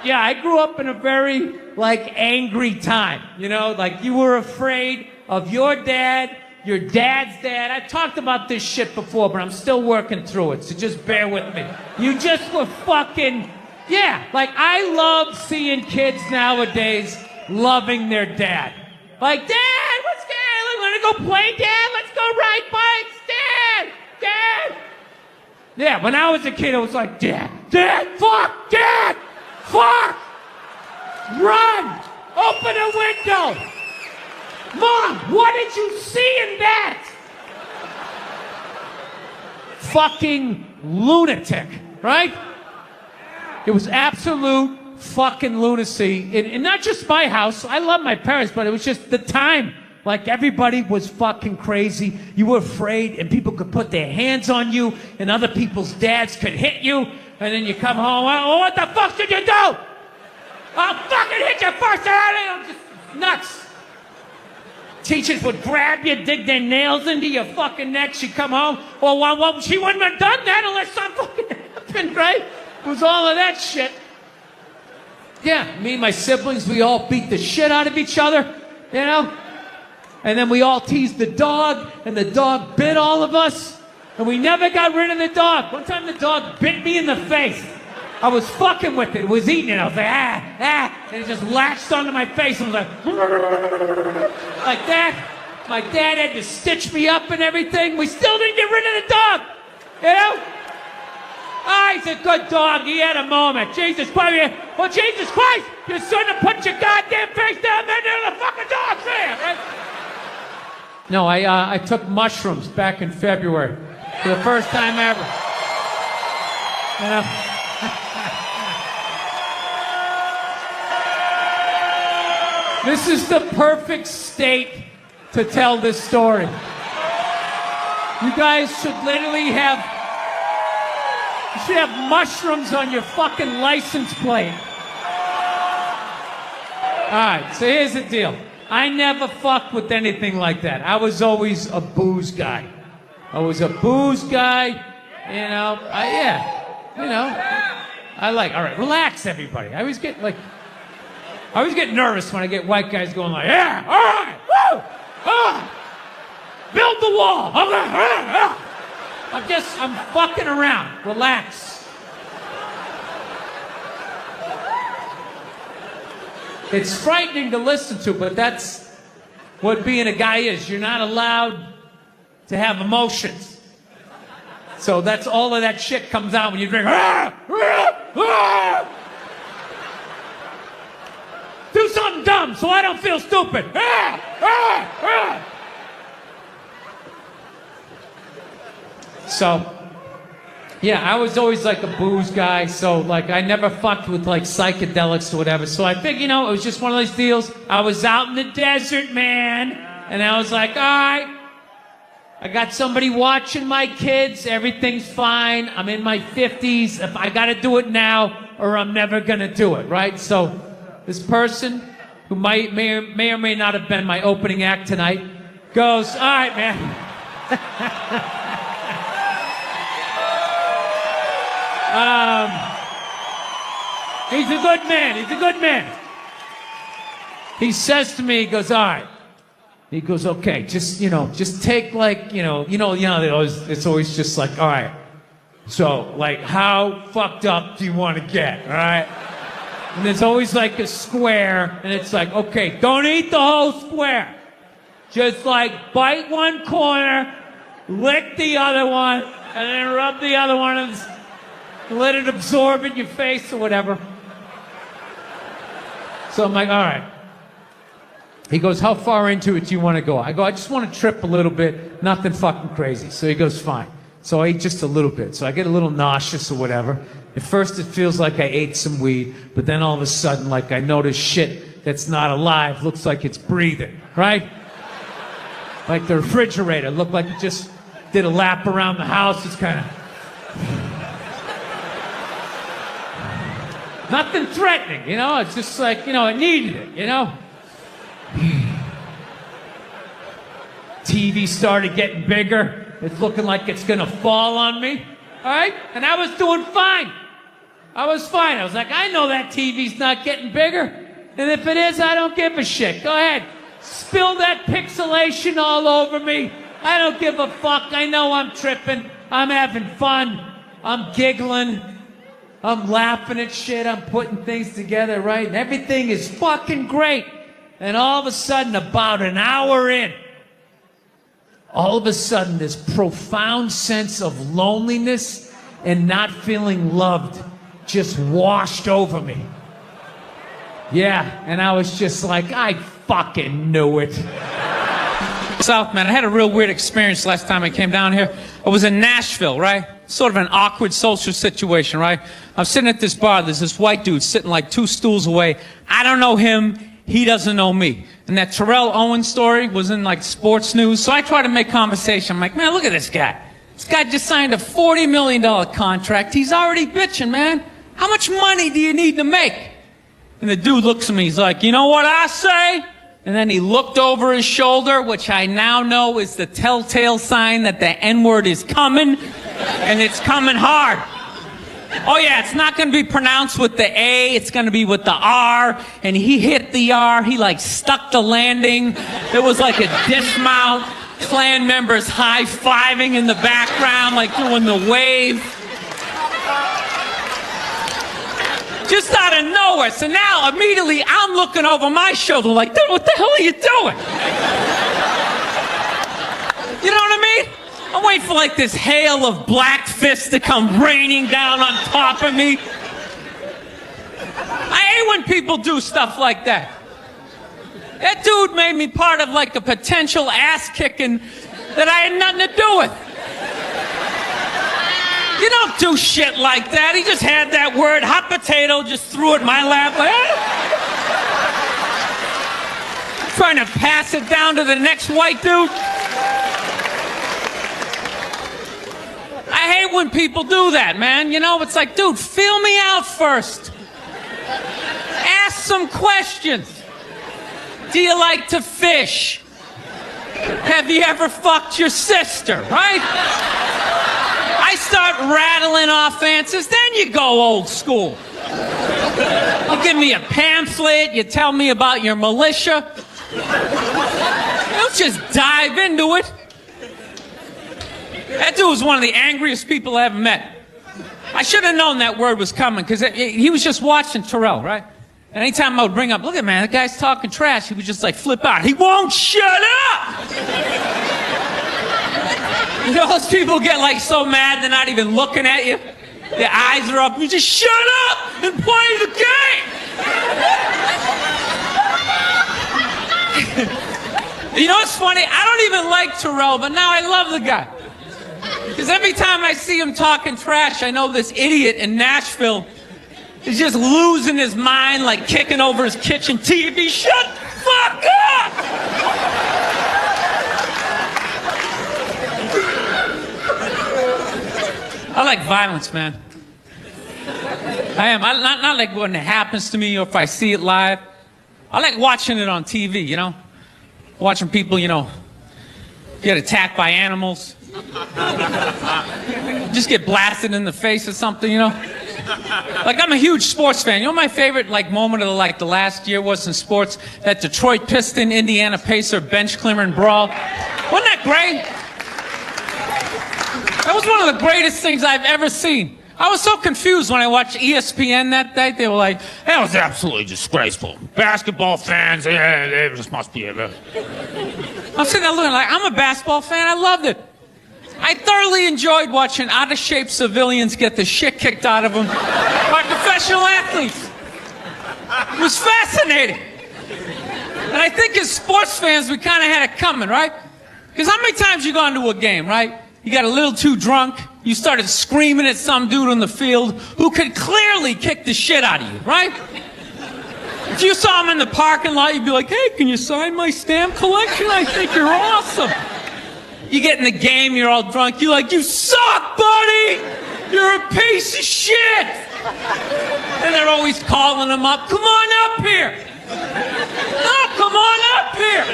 yeah, I grew up in a very, like, angry time. You know, like, you were afraid of your dad's dad. I've talked about this shit before, but I'm still working through it, so just bear with me. You just were fucking, yeah, like, I love seeing kids nowadays loving their dad. Like, Dad, what's good? Want to go play, Dad? Let's go ride bikes, Dad! Dad! Yeah, when I was a kid, I was like, Dad, fuck, Dad, fuck! Run! Open a window! Mom, what did you see in that? Fucking lunatic, right? It was absolute fucking lunacy. And not just my house. I love my parents, but it was just the time. Like, everybody was fucking crazy. You were afraid, and people could put their hands on you, and other people's dads could hit you, and then you come home, oh, what the fuck did you do? I'll fucking hit you first. I'm just nuts. Teachers would grab you, dig their nails into your fucking neck. She'd come home. Well, she wouldn't have done that unless something fucking happened, right? It was all of that shit. Yeah, me and my siblings, we all beat the shit out of each other, you know? And then we all teased the dog, and the dog bit all of us, and we never got rid of the dog. One time the dog bit me in the face. I was fucking with it. It was eating it. I was like, and it just latched onto my face and was like that. My dad had to stitch me up and everything. We still didn't get rid of the dog, you know? Oh, he's a good dog. He had a moment. Jesus Christ. Well, Jesus Christ, you shouldn't have put your goddamn face down there near the fucking dog's there, right? No, I took mushrooms back in February for the first time ever. You know? This is the perfect state to tell this story. You guys should literally have mushrooms on your fucking license plate. All right, so here's the deal. I never fucked with anything like that. I was always a booze guy. I was a booze guy, you know. All right, relax, everybody. I always get nervous when I get white guys going like, yeah, all right, woo, build the wall. I'm fucking around. Relax. It's frightening to listen to, but that's what being a guy is. You're not allowed to have emotions. So that's all of that shit comes out when you drink. Do something dumb so I don't feel stupid. So, yeah, I was always like a booze guy, so like I never fucked with like psychedelics or whatever. So I think, it was just one of those deals. I was out in the desert, man, and I was like, all right, I got somebody watching my kids. Everything's fine. I'm in my 50s. If I got to do it now or I'm never going to do it, right? So this person who may or may not have been my opening act tonight goes, all right, man. He's a good man. He says to me, he goes, all right. He goes, okay, just take like, it's always just like, all right. So, like, how fucked up do you want to get, all right? And there's always like a square, and it's like, okay, don't eat the whole square. Just like bite one corner, lick the other one, and then rub the other one and let it absorb in your face or whatever. So I'm like, all right. He goes, how far into it do you want to go? I go, I just want to trip a little bit, nothing fucking crazy. So he goes, fine. So I ate just a little bit. So I get a little nauseous or whatever. At first it feels like I ate some weed, but then all of a sudden, like I notice shit that's not alive looks like it's breathing, right? Like the refrigerator looked like it just did a lap around the house. It's kind of... nothing threatening, It's just like, it needed it, TV started getting bigger. It's looking like it's gonna fall on me. All right? And I was doing fine. I was fine. I was like, I know that TV's not getting bigger. And if it is, I don't give a shit. Go ahead. Spill that pixelation all over me. I don't give a fuck. I know I'm tripping. I'm having fun. I'm giggling. I'm laughing at shit. I'm putting things together, right? And everything is fucking great. And all of a sudden, about an hour in, all of a sudden, this profound sense of loneliness and not feeling loved just washed over me. Yeah, and I was just like, I fucking knew it. South, man, I had a real weird experience last time I came down here. I was in Nashville, right? Sort of an awkward social situation, right? I'm sitting at this bar. There's this white dude sitting like 2 stools away. I don't know him. He doesn't know me. And that Terrell Owens story was in like sports news. So I try to make conversation. I'm like, man, look at this guy. This guy just signed a $40 million contract. He's already bitching, man. How much money do you need to make? And the dude looks at me. He's like, you know what I say? And then he looked over his shoulder, which I now know is the telltale sign that the N-word is coming, and it's coming hard. Oh yeah, it's not going to be pronounced with the A, it's going to be with the R, and he hit the R, he like stuck the landing. There was like a dismount, Klan members high-fiving in the background, like doing the wave. Just out of nowhere. So now, immediately, I'm looking over my shoulder like, dude, what the hell are you doing? You know what I mean? I'm waiting for like this hail of black fists to come raining down on top of me. I hate when people do stuff like that. That dude made me part of like a potential ass-kicking that I had nothing to do with. You don't do shit like that. He just had that word, hot potato, just threw it in my lap. Like, trying to pass it down to the next white dude. I hate when people do that, man. You know, it's like, dude, feel me out first. Ask some questions. Do you like to fish? Have you ever fucked your sister, right? I start rattling off answers, then you go old school. You give me a pamphlet, you tell me about your militia. You don't just dive into it. That dude was one of the angriest people I ever met. I should have known that word was coming, because he was just watching Terrell, right? And anytime I would bring up, look at man, that guy's talking trash, he would just like flip out. He won't shut up! You know, those people get like so mad they're not even looking at you. Their eyes are up. You just shut up and play the game. You know what's funny? I don't even like Terrell, but now I love the guy. Because every time I see him talking trash, I know this idiot in Nashville is just losing his mind, like kicking over his kitchen TV. Shut the fuck up! I like violence, man. I am. Not like when it happens to me or if I see it live. I like watching it on TV, you know? Watching people, you know, get attacked by animals. Just get blasted in the face or something, you know? Like, I'm a huge sports fan. You know my favorite, like, moment of, like, the last year was in sports? That Detroit Piston, Indiana Pacer bench clearing brawl. Wasn't that great? That was one of the greatest things I've ever seen. I was so confused when I watched ESPN that day. They were like, that was absolutely disgraceful. Basketball fans, they just must be I'm sitting there looking like, I'm a basketball fan. I loved it. I thoroughly enjoyed watching out-of-shape civilians get the shit kicked out of them by professional athletes. It was fascinating. And I think as sports fans, we kind of had it coming, right? Because how many times you gone to a game, right? You got a little too drunk, you started screaming at some dude on the field who could clearly kick the shit out of you, right? If you saw him in the parking lot, you'd be like, hey, can you sign my stamp collection? I think you're awesome. You get in the game, you're all drunk, you're like, you suck, buddy! You're a piece of shit! And they're always calling him up, come on up here! No, come on up here!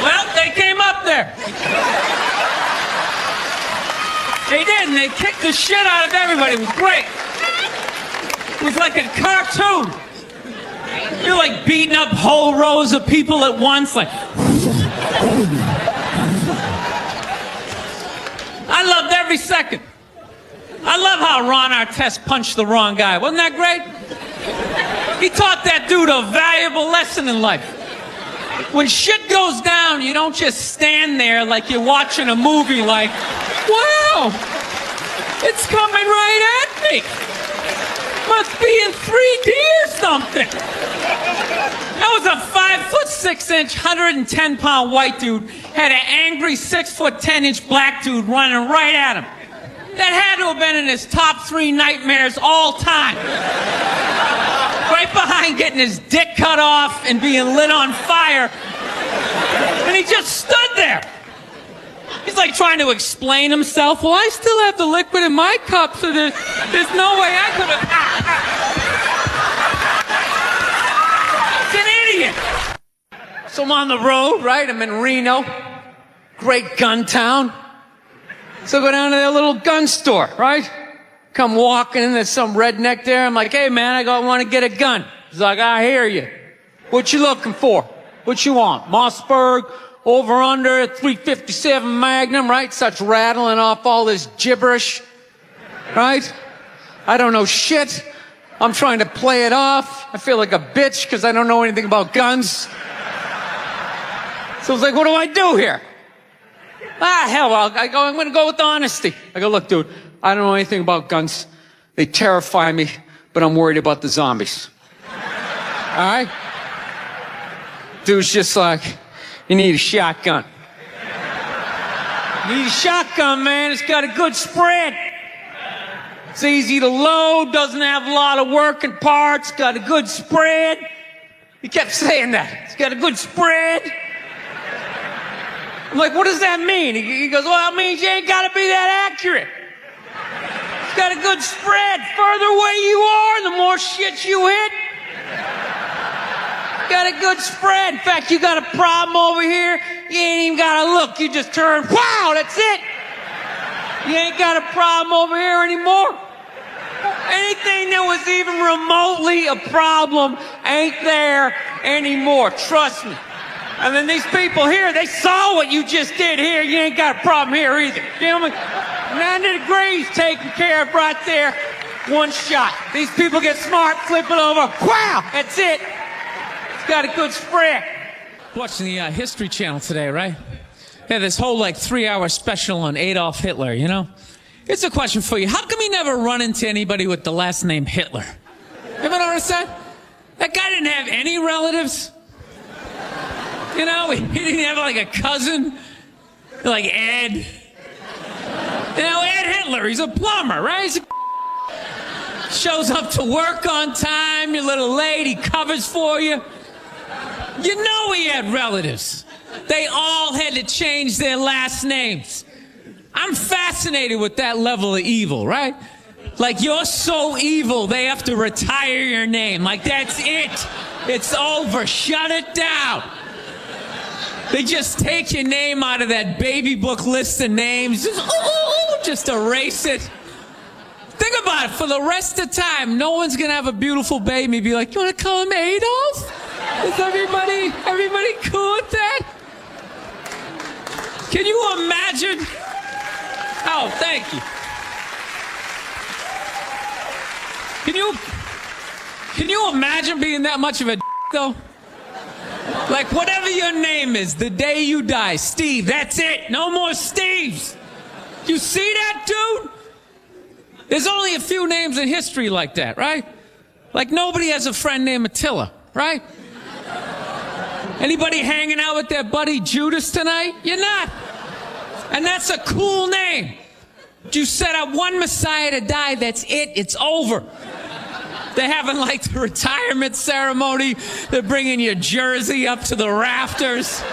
Well, they came up there. They did, and they kicked the shit out of everybody. It was great. It was like a cartoon. You're like beating up whole rows of people at once, like. I loved every second. I love how Ron Artest punched the wrong guy. Wasn't that great? He taught that dude a valuable lesson in life. When shit goes down, you don't just stand there like you're watching a movie like, wow, it's coming right at me. Must be in 3D or something. That was a 5'6", 110-pound white dude, had an angry 6'10" black dude running right at him. That had to have been in his top 3 nightmares all time. Right behind getting his dick cut off and being lit on fire. And he just stood there. He's like trying to explain himself. Well, I still have the liquid in my cup, so there's no way I could have. It's an idiot. So I'm on the road, right? I'm in Reno. Great gun town. So I go down to their little gun store, right? Come walking in, there's some redneck there. I'm like, hey man, I want to get a gun. He's like, I hear you. What you looking for? What you want? Mossberg, over under, 357 Magnum, right? Starts rattling off all this gibberish, right? I don't know shit. I'm trying to play it off. I feel like a bitch because I don't know anything about guns. So I was like, what do I do here? Hell, I'm going to go with honesty. I go, look, dude, I don't know anything about guns. They terrify me, but I'm worried about the zombies. All right? Dude's just like, you need a shotgun. You need a shotgun, man. It's got a good spread. It's easy to load, doesn't have a lot of working parts, got a good spread. He kept saying that. It's got a good spread. I'm like, what does that mean? He goes, well, it means you ain't got to be that accurate. It's got a good spread. Further away you are, the more shit you hit. Got a good spread. In fact, you got a problem over here, you ain't even got to look. You just turn, wow, that's it. You ain't got a problem over here anymore. Anything that was even remotely a problem ain't there anymore. Trust me. And then these people here, they saw what you just did here. You ain't got a problem here either. Gentlemen, 90 degrees taken care of right there. One shot. These people get smart, flip it over. Wow, that's it. It's got a good spread. Watching the History Channel today, right? Yeah, this whole 3-hour special on Adolf Hitler, you know? Here's a question for you. How come you never run into anybody with the last name Hitler? You ever notice that? That guy didn't have any relatives. You know, he didn't have a cousin, like Ed. You know, Ed Hitler, he's a plumber, right? Shows up to work on time, you're a little late, he covers for you. You know he had relatives. They all had to change their last names. I'm fascinated with that level of evil, right? Like, you're so evil, they have to retire your name. Like, that's it. It's over. Shut it down. They just take your name out of that baby book list of names. Just erase it. Think about it. For the rest of the time, no one's going to have a beautiful baby and be like, you want to call him Adolf? Is everybody cool with that? Can you imagine? Oh, thank you. Can you imagine being that much of a though? Like, whatever your name is, the day you die, Steve, that's it. No more Steves. You see that, dude? There's only a few names in history like that, right? Like, nobody has a friend named Attila, right? Anybody hanging out with their buddy Judas tonight? You're not. And that's a cool name. You set up one Messiah to die, that's it. It's over. They're having the retirement ceremony. They're bringing your jersey up to the rafters.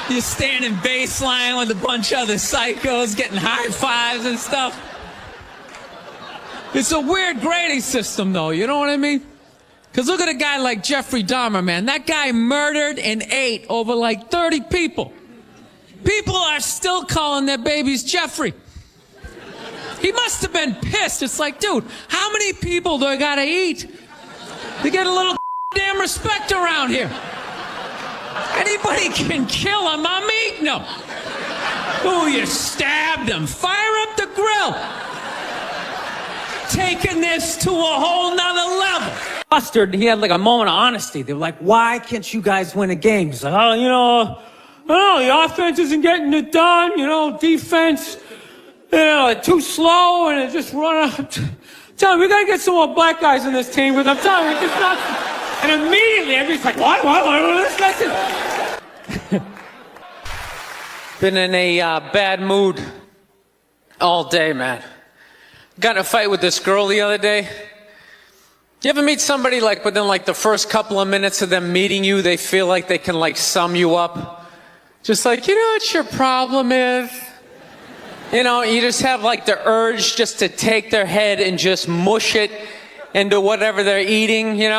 You're standing baseline with a bunch of other psychos getting high fives and stuff. It's a weird grading system, though. You know what I mean? Because look at a guy like Jeffrey Dahmer, man. That guy murdered and ate over 30 people. People are still calling their babies Jeffrey. He must have been pissed. It's like, dude, how many people do I gotta eat to get a little damn respect around here? Anybody can kill him. I'm eating him. Oh, you stabbed him. Fire up the grill. Taking this to a whole nother level. Mustard, he had like a moment of honesty. They were like, why can't you guys win a game? He's like, oh, I don't know, the offense isn't getting it done, defense, too slow, and it just run out. Tell me, we gotta get some more black guys in this team, because I'm telling you, it's just not. And immediately, everybody's like, what, listen. Been in a bad mood all day, man. Got in a fight with this girl the other day. You ever meet somebody like within like the first couple of minutes of them meeting you, they feel like they can like sum you up? Just like, you know what your problem is? You just have like the urge just to take their head and just mush it into whatever they're eating, You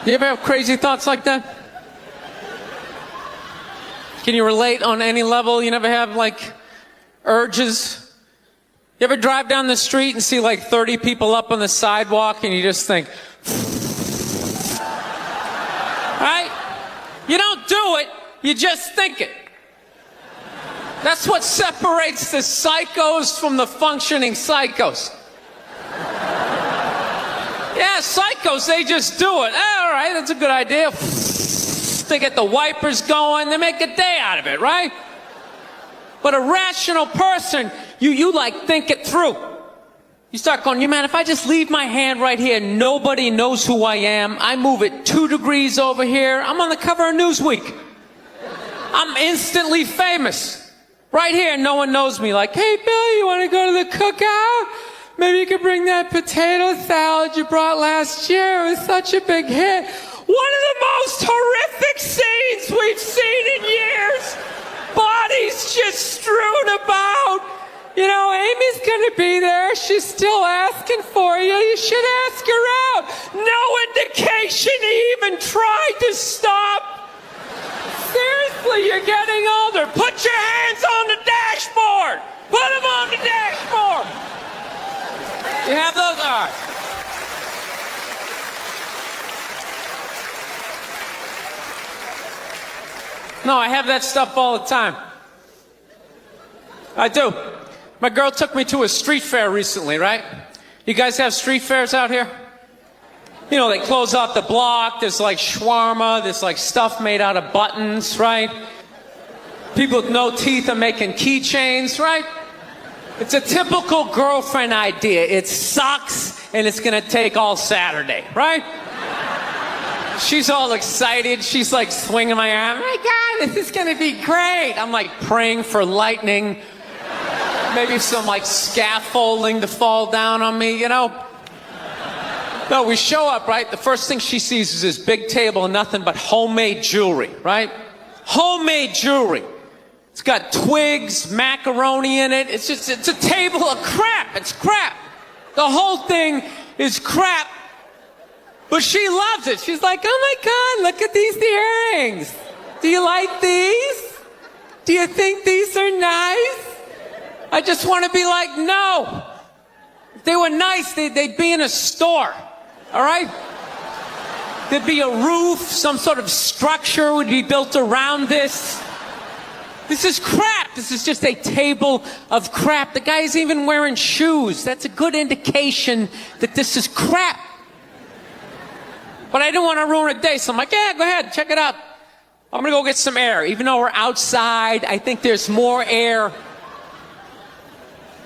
ever have crazy thoughts like that? Can you relate on any level? You never have like urges? You ever drive down the street and see like 30 people up on the sidewalk and you just think, right? You don't do it, you just think it. That's what separates the psychos from the functioning psychos. Yeah, psychos, they just do it. All right, that's a good idea. They get the wipers going, they make a day out of it, right? But a rational person, you like think it through. You start going, man, if I just leave my hand right here, nobody knows who I am. I move it 2 degrees over here. I'm on the cover of Newsweek. I'm instantly famous. Right here, no one knows me. Like, hey, Bill, you want to go to the cookout? Maybe you could bring that potato salad you brought last year. It was such a big hit. One of the most horrific scenes we've seen in years. Bodies just strewn about. Amy's gonna be there. She's still asking for you. You should ask her out. No indication he even tried to stop. Seriously, you're getting older. Put your hands on the dashboard. Put them on the dashboard. You have those? All right. No, I have that stuff all the time. I do. My girl took me to a street fair recently, right? You guys have street fairs out here? They close off the block. There's like shawarma. There's like stuff made out of buttons, right? People with no teeth are making keychains, right? It's a typical girlfriend idea. It sucks and it's gonna take all Saturday, right? She's all excited. She's like swinging my arm. Oh my God, this is gonna be great. I'm like praying for lightning. Maybe some like scaffolding to fall down on me, No, we show up, right? The first thing she sees is this big table and nothing but homemade jewelry, right? Homemade jewelry. It's got twigs, macaroni in it. It's a table of crap. It's crap. The whole thing is crap. But she loves it. She's like, oh my God, look at these earrings. Do you like these? Do you think these are nice? I just want to be like, no. If they were nice, they'd be in a store. All right? There'd be a roof, some sort of structure would be built around this. This is crap. This is just a table of crap. The guy's even wearing shoes. That's a good indication that this is crap. But I didn't want to ruin a day, so I'm like, yeah, go ahead, check it out. I'm going to go get some air. Even though we're outside, I think there's more air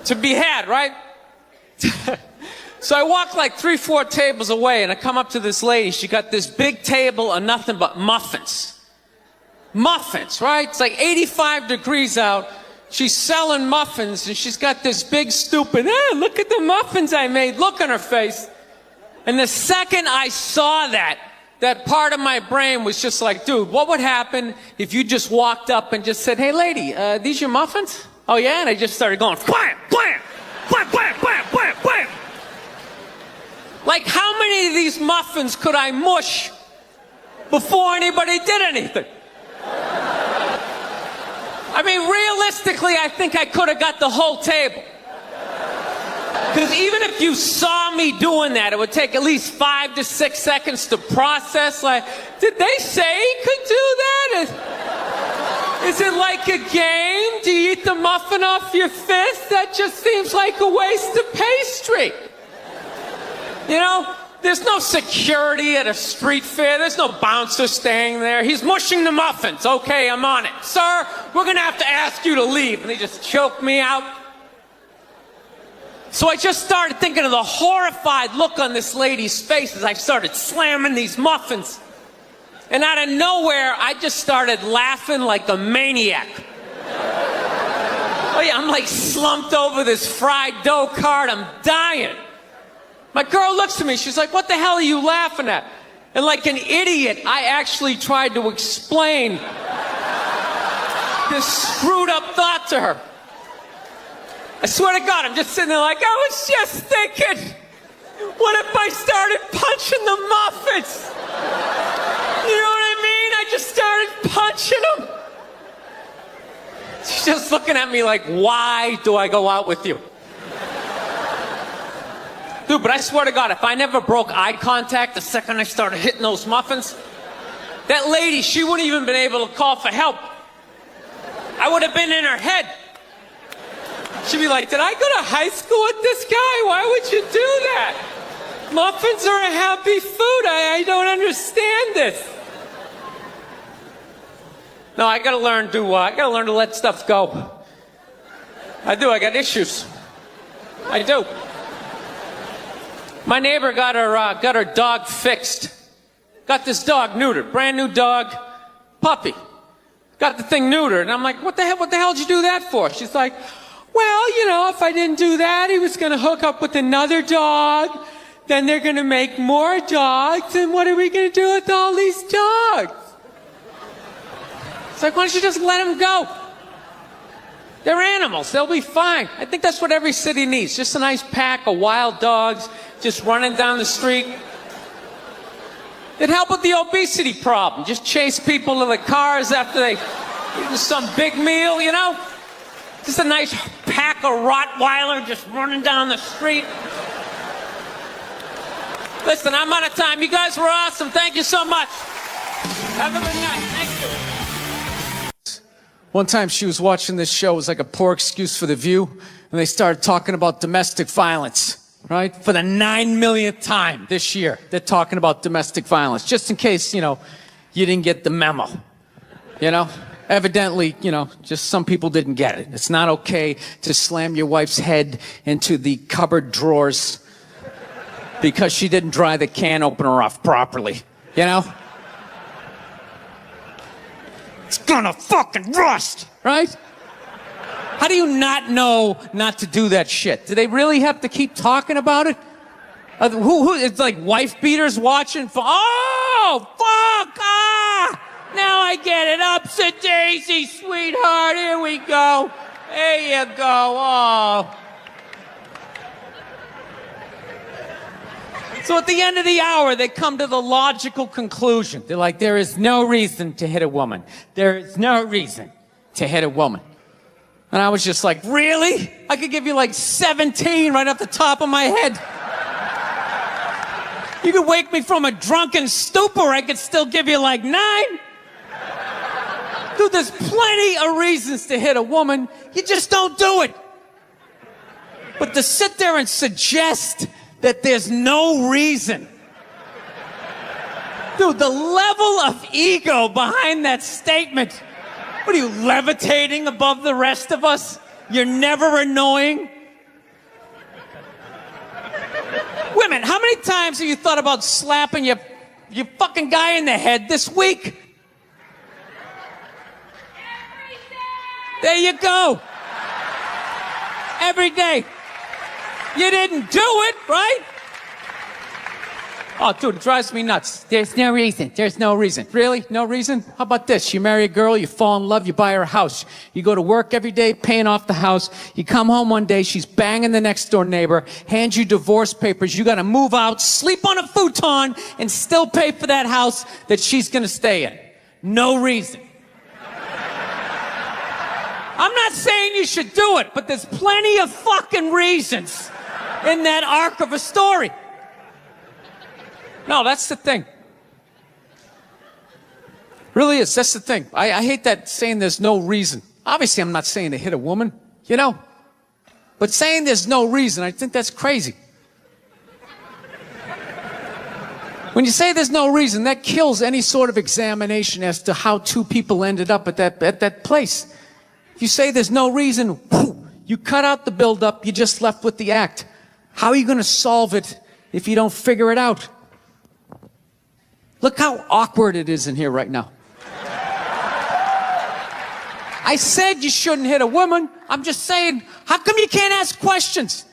to be had, right? So I walk like 3-4 tables away, and I come up to this lady. She got this big table of nothing but muffins. Muffins, right? It's like 85 degrees out. She's selling muffins, and she's got this big stupid, look at the muffins I made, look on her face. And the second I saw that part of my brain was just like, dude, what would happen if you just walked up and just said, hey, lady, these your muffins? Oh, yeah? And I just started going, blam, blam, blam, blam, blam, blam, blam. Like, how many of these muffins could I mush before anybody did anything? I mean, realistically, I think I could have got the whole table. Because even if you saw me doing that, it would take at least 5 to 6 seconds to process. Like, did they say he could do that? Is it like a game? Do you eat the muffin off your fist? That just seems like a waste of pastry. You know, there's no security at a street fair. There's no bouncer staying there. He's mushing the muffins. Okay, I'm on it. Sir, we're going to have to ask you to leave. And they just choke me out. So I just started thinking of the horrified look on this lady's face as I started slamming these muffins. And out of nowhere, I just started laughing like a maniac. Oh yeah, I'm like slumped over this fried dough cart. I'm dying. My girl looks at me. She's like, what the hell are you laughing at? And like an idiot, I actually tried to explain this screwed up thought to her. I swear to God, I'm just sitting there like, I was just thinking, what if I started punching the muffins? You know what I mean? I just started punching them. She's just looking at me like, why do I go out with you? Dude, but I swear to God, if I never broke eye contact the second I started hitting those muffins, that lady, she wouldn't even been able to call for help. I would have been in her head. She'd be like, did I go to high school with this guy? Why would you do that? Muffins are a happy food. I don't understand this. No, I gotta learn to let stuff go. I do, I got issues. I do. My neighbor got her dog fixed. Got this dog neutered, brand new dog, puppy. Got the thing neutered, and I'm like, what the hell did you do that for? She's like, well, you know, if I didn't do that, he was going to hook up with another dog. Then they're going to make more dogs. And what are we going to do with all these dogs? It's like, why don't you just let them go? They're animals. They'll be fine. I think that's what every city needs. Just a nice pack of wild dogs just running down the street. It'd help with the obesity problem. Just chase people to the cars after they eat some big meal, you know? Just a nice pack of Rottweiler just running down the street. Listen, I'm out of time. You guys were awesome. Thank you so much. Have a good night. Thank you. One time she was watching this show. It was like a poor excuse for The View. And they started talking about domestic violence, right? For the 9 millionth time this year, they're talking about domestic violence. Just in case, you know, you didn't get the memo, you know? Evidently, you know, just some people didn't get it. It's not okay to slam your wife's head into the cupboard drawers because she didn't dry the can opener off properly, you know? It's gonna fucking rust, right? How do you not know not to do that shit? Do they really have to keep talking about it? Who it's like wife beaters watching? Oh, fuck, ah! Now I get it. Upset daisy, sweetheart. Here we go. There you go. Oh. So at the end of the hour, they come to the logical conclusion. They're like, there is no reason to hit a woman. There is no reason to hit a woman. And I was just like, really? I could give you like 17 right off the top of my head. You could wake me from a drunken stupor. I could still give you like 9. Dude, there's plenty of reasons to hit a woman. You just don't do it. But to sit there and suggest that there's no reason. Dude, the level of ego behind that statement. What are you, levitating above the rest of us? You're never annoying? Women, how many times have you thought about slapping your fucking guy in the head this week? There you go. Every day. You didn't do it, right? Oh, dude, it drives me nuts. There's no reason. There's no reason. Really? No reason? How about this? You marry a girl, you fall in love, you buy her a house. You go to work every day, paying off the house. You come home one day, she's banging the next door neighbor, hands you divorce papers. You gotta move out, sleep on a futon, and still pay for that house that she's gonna stay in. No reason. I'm not saying you should do it, but there's plenty of fucking reasons in that arc of a story. No, that's the thing. Really is. That's the thing. I hate that saying there's no reason. Obviously, I'm not saying to hit a woman, you know? But saying there's no reason, I think that's crazy. When you say there's no reason, that kills any sort of examination as to how two people ended up at that place. If you say there's no reason, whew, you cut out the build-up, you're just left with the act. How are you going to solve it if you don't figure it out? Look how awkward it is in here right now. I said you shouldn't hit a woman. I'm just saying, how come you can't ask questions?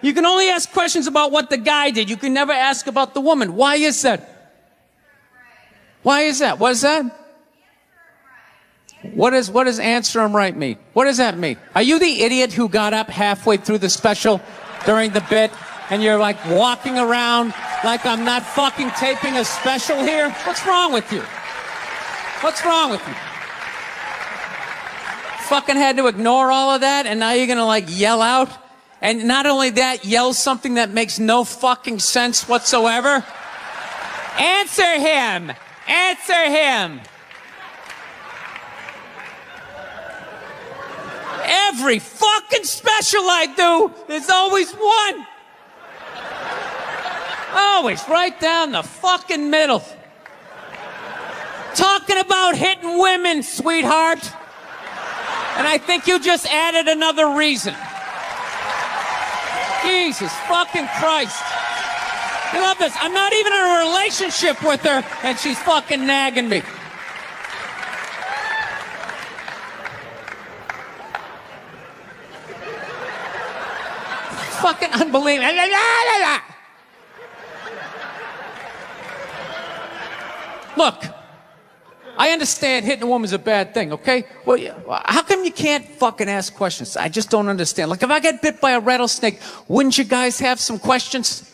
You can only ask questions about what the guy did. You can never ask about the woman. Why is that? Why is that? What is that? What does answer him right mean? What does that mean? Are you the idiot who got up halfway through the special during the bit and you're like walking around like I'm not fucking taping a special here? What's wrong with you? What's wrong with you? Fucking had to ignore all of that and now you're gonna like yell out? And not only that, yell something that makes no fucking sense whatsoever? Answer him! Answer him! Every fucking special I do, there's always one. Always right down the fucking middle. Talking about hitting women, sweetheart. And I think you just added another reason. Jesus fucking Christ. I love this. I'm not even in a relationship with her, and she's fucking nagging me. Fucking unbelievable. Look, I understand hitting a woman's a bad thing, okay? Well, how come you can't fucking ask questions? I just don't understand. Like, if I get bit by a rattlesnake, wouldn't you guys have some questions?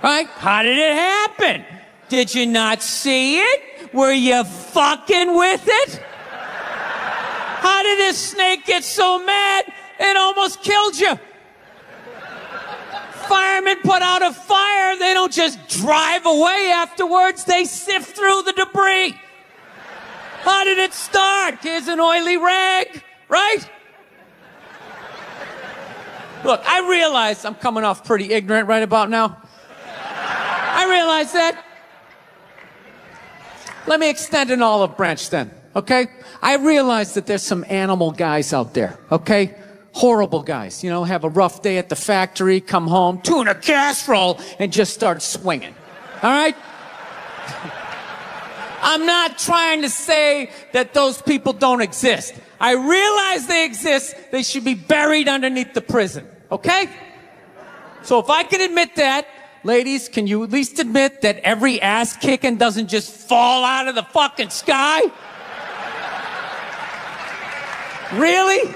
Right? How did it happen? Did you not see it? Were you fucking with it? How did this snake get so mad it almost killed you? Firemen put out a fire. They don't just drive away afterwards. They sift through the debris. How did it start? Here's an oily rag, right? Look, I realize I'm coming off pretty ignorant right about now. I realize that. Let me extend an olive branch then, okay? I realize that there's some animal guys out there, okay? Horrible guys, you know, have a rough day at the factory, come home, tuna casserole, and just start swinging, all right? I'm not trying to say that those people don't exist. I realize they exist. They should be buried underneath the prison, okay? So if I can admit that, ladies, can you at least admit that every ass kicking doesn't just fall out of the fucking sky? Really?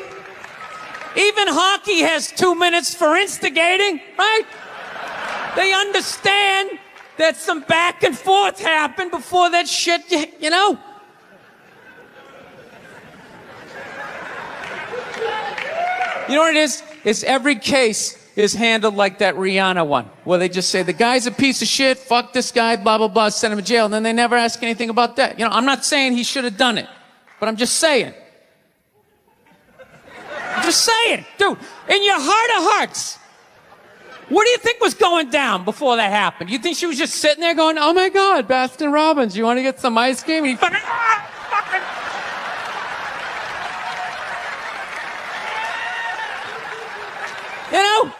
Even hockey has 2 minutes for instigating, right? They understand that some back and forth happened before that shit, you know? You know what it is? It's every case is handled like that Rihanna one, where they just say, the guy's a piece of shit, fuck this guy, blah, blah, blah, send him to jail, and then they never ask anything about that. You know, I'm not saying he should have done it, but I'm just saying. I'm just saying, dude, in your heart of hearts, what do you think was going down before that happened? You think she was just sitting there going, oh my God, Baskin Robbins, you want to get some ice cream? And he fucking, fucking. You know?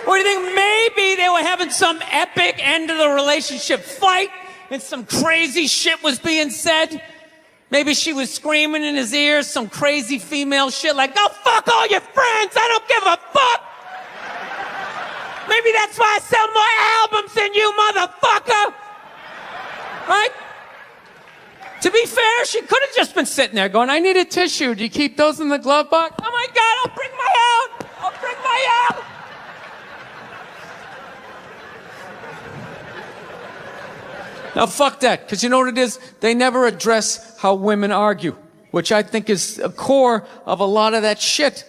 Or do you think maybe they were having some epic end of the relationship fight and some crazy shit was being said? Maybe she was screaming in his ears some crazy female shit like, go fuck all your friends, I don't give a fuck. Maybe that's why I sell more albums than you, motherfucker. Right? To be fair, she could have just been sitting there going, I need a tissue. Do you keep those in the glove box? Oh my God, I'll bring my out. I'll bring my out. Now, fuck that, because you know what it is? They never address how women argue, which I think is a core of a lot of that shit.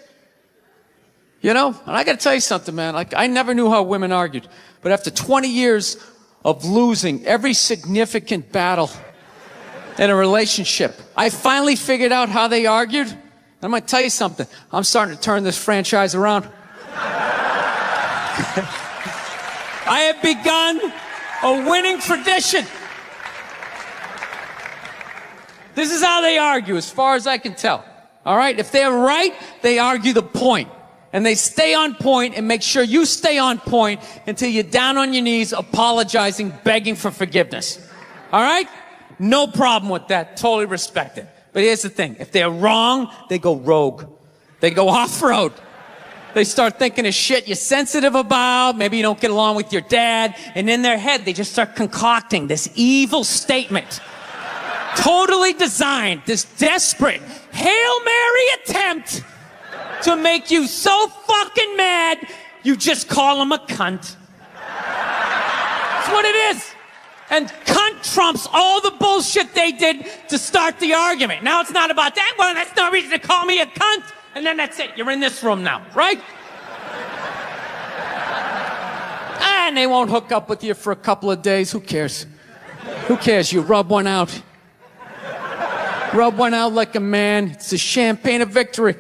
You know? And I gotta tell you something, man. Like, I never knew how women argued. But after 20 years of losing every significant battle in a relationship, I finally figured out how they argued. I'm gonna tell you something. I'm starting to turn this franchise around. I have begun a winning tradition. This is how they argue, as far as I can tell. All right? If they're right, they argue the point. And they stay on point and make sure you stay on point until you're down on your knees, apologizing, begging for forgiveness. All right? No problem with that. Totally respect it. But here's the thing. If they're wrong, they go rogue. They go off-road. They start thinking of shit you're sensitive about. Maybe you don't get along with your dad. And in their head, they just start concocting this evil statement. Totally designed, this desperate Hail Mary attempt to make you so fucking mad, you just call him a cunt. That's what it is. And cunt trumps all the bullshit they did to start the argument. Now it's not about that. Well, that's no reason to call me a cunt. And then that's it. You're in this room now, right? And they won't hook up with you for a couple of days. Who cares? Who cares? You rub one out. Rub one out like a man. It's the champagne of victory.